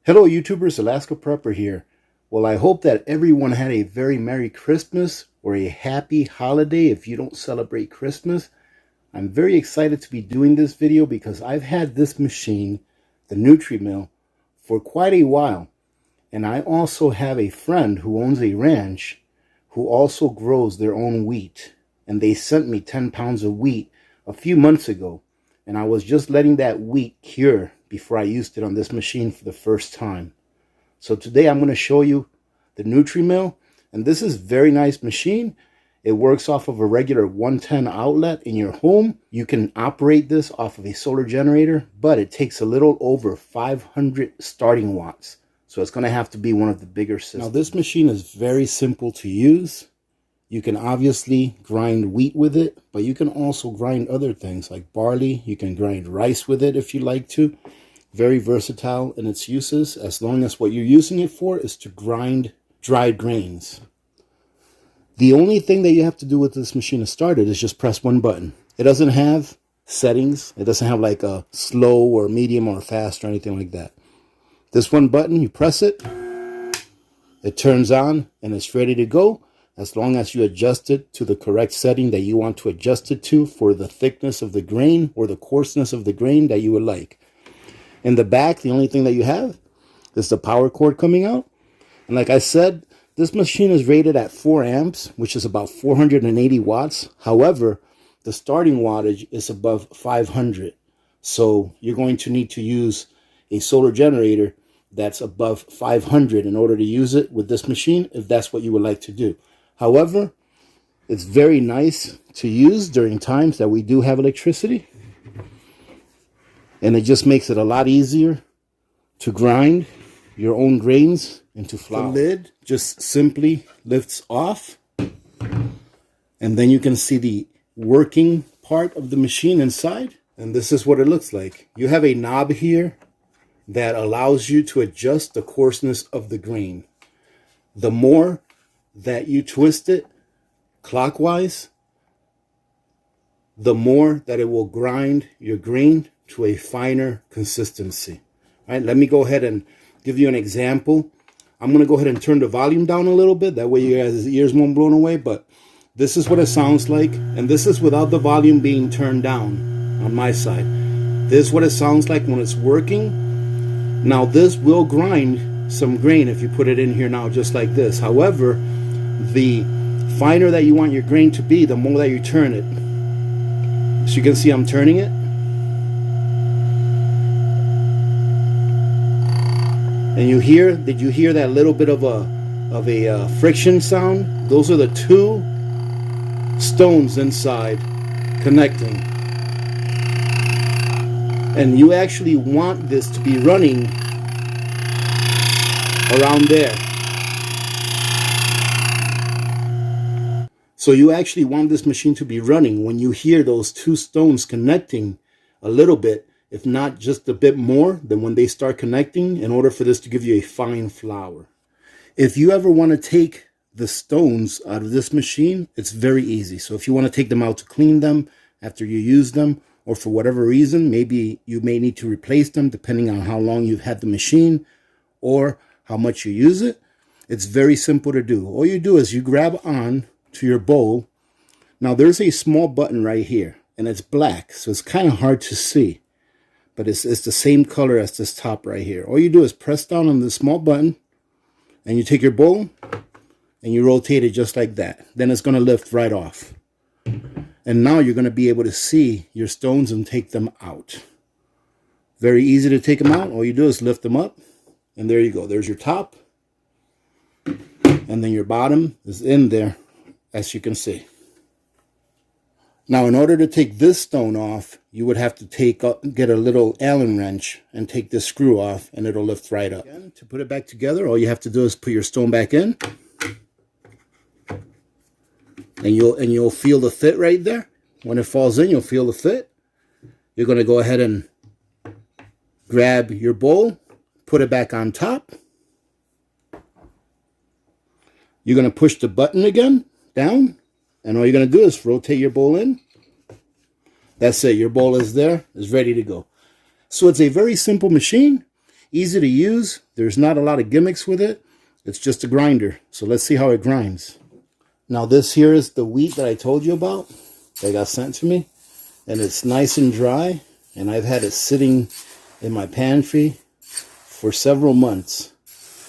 Hello YouTubers, Alaska Prepper here. Well, I hope that everyone had a very Merry Christmas or a happy holiday if you don't celebrate Christmas. I'm very excited to be doing this video because I've had this machine, the Nutri Mill, for quite a while. And I also have a friend who owns a ranch who also grows their own wheat. And they sent me 10 pounds of wheat a few months ago. And I was just letting that wheat cure before I used it on this machine for the first time. So today I'm going to show you the Nutri Mill, and this is a very nice machine. It works off of a regular 110 outlet in your home. You can operate this off of a solar generator, but it takes a little over 500 starting watts. So it's going to have to be one of the bigger systems. Now this machine is very simple to use. You can obviously grind wheat with it, but you can also grind other things like barley. You can grind rice with it if you like to. Very versatile in its uses, as long as what you're using it for is to grind dried grains. The only thing that you have to do with this machine to start it is just press one button. It doesn't have settings. It doesn't have like a slow or medium or fast or anything like that. This one button, you press it, it turns on and it's ready to go. As long as you adjust it to the correct setting that you want to adjust it to for the thickness of the grain or the coarseness of the grain that you would like. In the back, the only thing that you have is the power cord coming out. And like I said, this machine is rated at 4 amps, which is about 480 watts. However, the starting wattage is above 500. So you're going to need to use a solar generator that's above 500 in order to use it with this machine, if that's what you would like to do. However, it's very nice to use during times that we do have electricity. And it just makes it a lot easier to grind your own grains into flour. The lid just simply lifts off. And then you can see the working part of the machine inside. And this is what it looks like. You have a knob here that allows you to adjust the coarseness of the grain. The more that you twist it clockwise, the more that it will grind your grain to a finer consistency. All right, let me go ahead and give you an example. I'm going to go ahead and turn the volume down a little bit. That way you guys' ears won't blow away. But this is what it sounds like. And this is without the volume being turned down on my side. This is what it sounds like when it's working. Now this will grind some grain if you put it in here now just like this. However, the finer that you want your grain to be, the more that you turn it. So you can see I'm turning it. And you hear, did you hear that little bit of a friction sound? Those are the two stones inside connecting. And you actually want this to be running around there. So you actually want this machine to be running when you hear those two stones connecting a little bit, if not just a bit more than when they start connecting, in order for this to give you a fine flour. If you ever want to take the stones out of this machine, it's very easy. So if you want to take them out to clean them after you use them, or for whatever reason, maybe you may need to replace them depending on how long you've had the machine or how much you use it, it's very simple to do. All you do is you grab on to your bowl. Now there's a small button right here and it's black, so it's kind of hard to see, but it's the same color as this top right here. All you do is press down on the small button and you take your bowl and you rotate it just like that. Then it's going to lift right off. And now you're going to be able to see your stones and take them out. Very easy to take them out. All you do is lift them up and there you go. There's your top. And then your bottom is in there, as you can see. Now, in order to take this stone off, you would have to get a little Allen wrench and take this screw off, and it'll lift right up. Again, to put it back together, all you have to do is put your stone back in, and you'll feel the fit right there. When it falls in, you'll feel the fit. You're going to go ahead and grab your bowl, put it back on top. You're going to push the button again down, and all you're going to do is rotate your bowl in. That's it. Your bowl is there, is ready to go. So it's a very simple machine. Easy to use. There's not a lot of gimmicks with it. It's just a grinder. So let's see how it grinds. Now this here is the wheat that I told you about that got sent to me. And it's nice and dry. And I've had it sitting in my pantry for several months,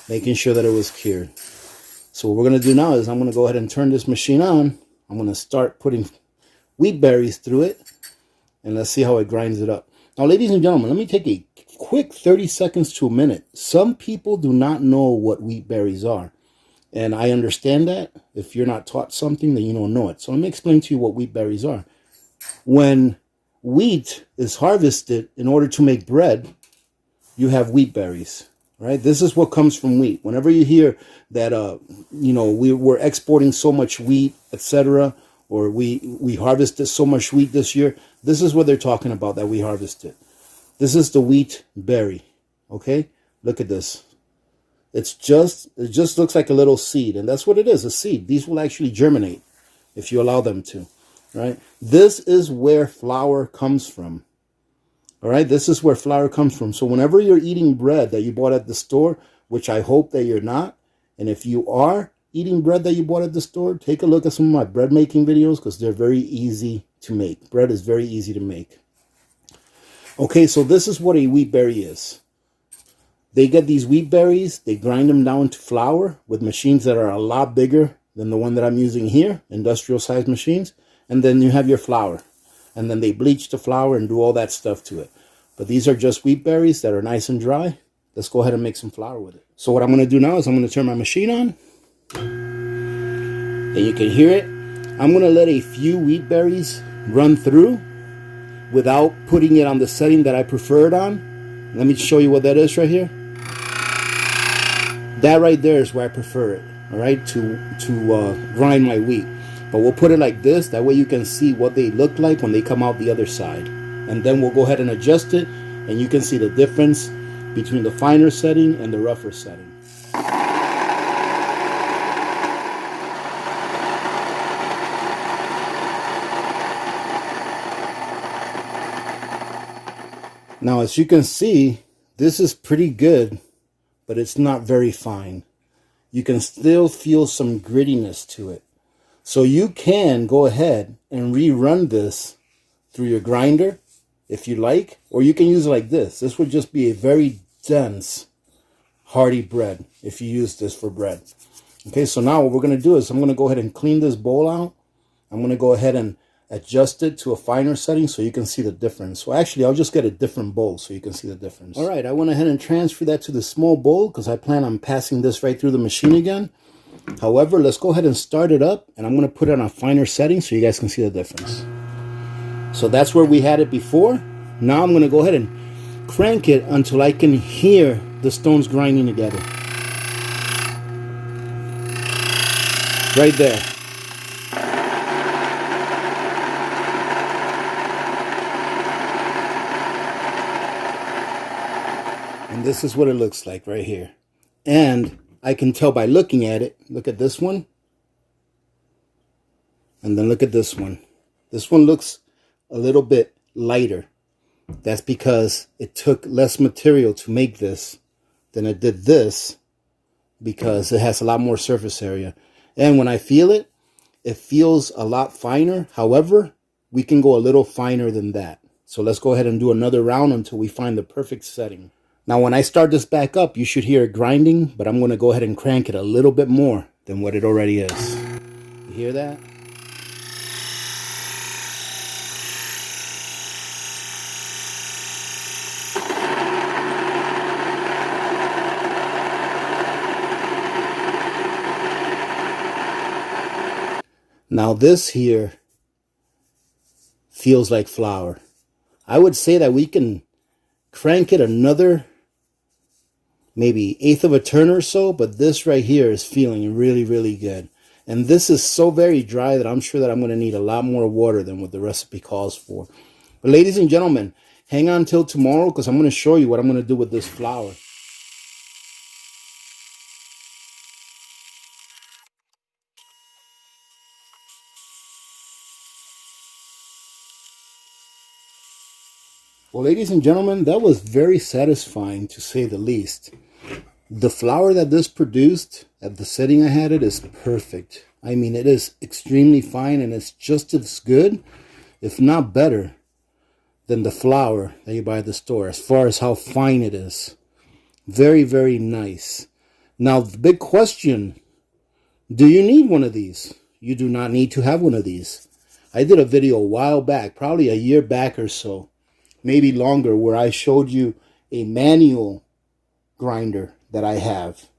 making sure that it was cured. So what we're going to do now is I'm going to go ahead and turn this machine on. I'm going to start putting Wheatberries through it. And let's see how it grinds it up. Now, ladies and gentlemen, let me take a quick 30 seconds to a minute. Some people do not know what Wheatberries are. And I understand that. If you're not taught something, then you don't know it. So let me explain to you what Wheatberries are. When wheat is harvested in order to make bread, you have Wheatberries, right? This is what comes from wheat. Whenever you hear that, we're exporting so much wheat, etc., or we harvested so much wheat this year, this is what they're talking about that we harvested. This is the wheat berry, okay? Look at this. It just looks like a little seed, and that's what it is, a seed. These will actually germinate if you allow them to, right? This is where flour comes from, all right? This is where flour comes from. So whenever you're eating bread that you bought at the store, which I hope that you're not, and if you are eating bread that you bought at the store, take a look at some of my bread making videos because they're very easy to make. Bread is very easy to make. Okay, so this is what a wheat berry is. They get these wheat berries, they grind them down to flour with machines that are a lot bigger than the one that I'm using here, industrial sized machines, and then you have your flour. And then they bleach the flour and do all that stuff to it. But these are just wheat berries that are nice and dry. Let's go ahead and make some flour with it. So what I'm going to do now is I'm going to turn my machine on. And you can hear it. I'm going to let a few wheat berries run through without putting it on the setting that I prefer it on. Let me show you what that is right here. That right there is where I prefer it, all right, to grind my wheat. But we'll put it like this. That way you can see what they look like when they come out the other side. And then we'll go ahead and adjust it, and you can see the difference between the finer setting and the rougher setting. Now, as you can see, this is pretty good, but it's not very fine. You can still feel some grittiness to it. So you can go ahead and rerun this through your grinder if you like, or you can use it like this. This would just be a very dense, hearty bread if you use this for bread. Okay, so now what we're going to do is I'm going to go ahead and clean this bowl out. I'm going to go ahead and adjust it to a finer setting so you can see the difference. So actually, I'll just get a different bowl so you can see the difference. All right, I went ahead and transferred that to the small bowl because I plan on passing this right through the machine again. However, let's go ahead and start it up, and I'm going to put it on a finer setting so you guys can see the difference. So that's where we had it before. Now I'm going to go ahead and crank it until I can hear the stones grinding together. Right there. And this is what it looks like right here. And I can tell by looking at it. Look at this one. And then look at this one. This one looks a little bit lighter. That's because it took less material to make this than it did this, because it has a lot more surface area. And when I feel it, it feels a lot finer. However, we can go a little finer than that. So let's go ahead and do another round until we find the perfect setting. Now, when I start this back up, you should hear it grinding, but I'm going to go ahead and crank it a little bit more than what it already is. You hear that? Now this here feels like flour. I would say that we can crank it another maybe eighth of a turn or so, but this right here is feeling really, really good. And this is so very dry that I'm sure that I'm going to need a lot more water than what the recipe calls for. But ladies and gentlemen, hang on till tomorrow because I'm going to show you what I'm going to do with this flour. Well, ladies and gentlemen, that was very satisfying to say the least. The flour that this produced at the setting I had it is perfect. I mean, it is extremely fine, and it's just as good, if not better, than the flour that you buy at the store as far as how fine it is. Very, very nice. Now, the big question, do you need one of these? You do not need to have one of these. I did a video a while back, probably a year back or so, maybe longer, where I showed you a manual grinder that I have.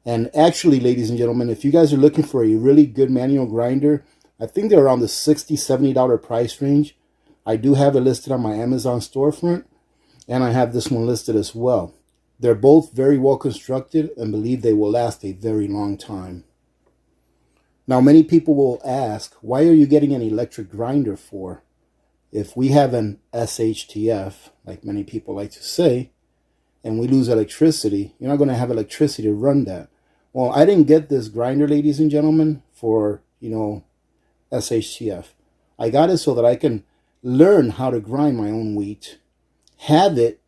And actually, ladies and gentlemen, if you guys are looking for a really good manual grinder, I think they're around the $60, $70 price range. I do have it listed on my Amazon storefront, and I have this one listed as well. They're both very well constructed and believe they will last a very long time. Now, many people will ask, why are you getting an electric grinder for? If we have an SHTF, like many people like to say, and we lose electricity, you're not going to have electricity to run that. Well, I didn't get this grinder, ladies and gentlemen, for, SHTF. I got it so that I can learn how to grind my own wheat, have it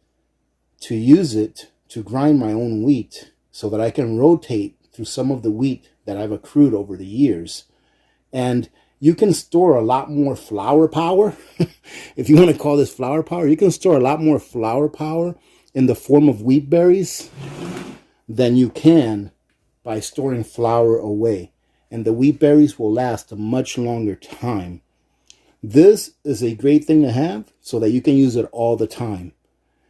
to use it to grind my own wheat so that I can rotate through some of the wheat that I've accrued over the years. And you can store a lot more flour power. If you want to call this flour power, you can store a lot more flour power in the form of Wheatberries than you can by storing flour away. And the Wheatberries will last a much longer time. This is a great thing to have so that you can use it all the time.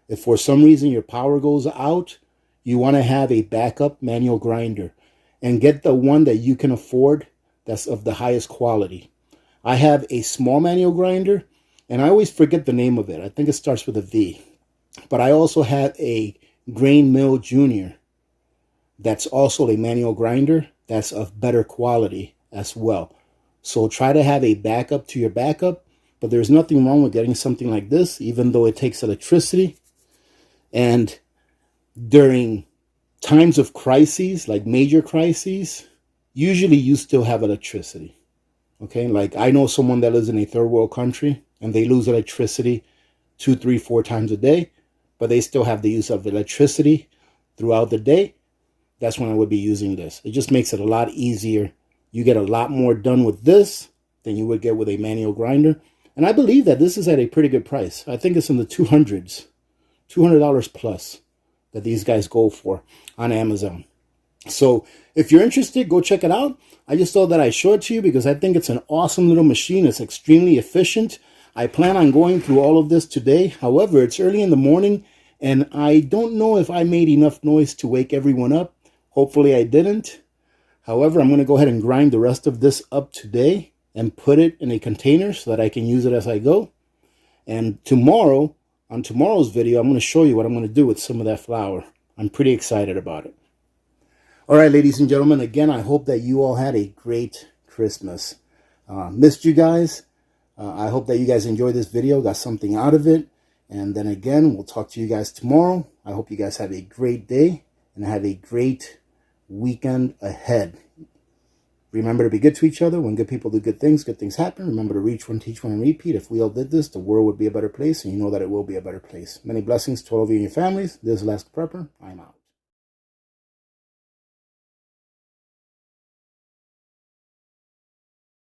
If for some reason your power goes out, you want to have a backup manual grinder. And get the one that you can afford that's of the highest quality. I have a small manual grinder, and I always forget the name of it. I think it starts with a V. But I also have a Grain Mill Junior that's also a manual grinder that's of better quality as well. So try to have a backup to your backup, but there's nothing wrong with getting something like this, even though it takes electricity. And during times of crises, like major crises, usually you still have electricity. Okay, like I know someone that lives in a third world country and they lose electricity 2, 3, 4 times a day, but they still have the use of electricity throughout the day. That's when I would be using this. It just makes it a lot easier. You get a lot more done with this than you would get with a manual grinder. And I believe that this is at a pretty good price. I think it's in the 200s, $200 plus that these guys go for on Amazon. So if you're interested, go check it out. I just thought that I'd show it to you because I think it's an awesome little machine. It's extremely efficient. I plan on going through all of this today. However, it's early in the morning, and I don't know if I made enough noise to wake everyone up. Hopefully I didn't. However, I'm going to go ahead and grind the rest of this up today and put it in a container so that I can use it as I go. And tomorrow, on tomorrow's video, I'm going to show you what I'm going to do with some of that flour. I'm pretty excited about it. All right, ladies and gentlemen, again, I hope that you all had a great Christmas. Missed you guys. I hope that you guys enjoyed this video, got something out of it. And then again, we'll talk to you guys tomorrow. I hope you guys have a great day and have a great weekend ahead. Remember to be good to each other. When good people do good things happen. Remember to reach one, teach one, and repeat. If we all did this, the world would be a better place, and you know that it will be a better place. Many blessings to all of you and your families. This is Alaska Prepper. I'm out.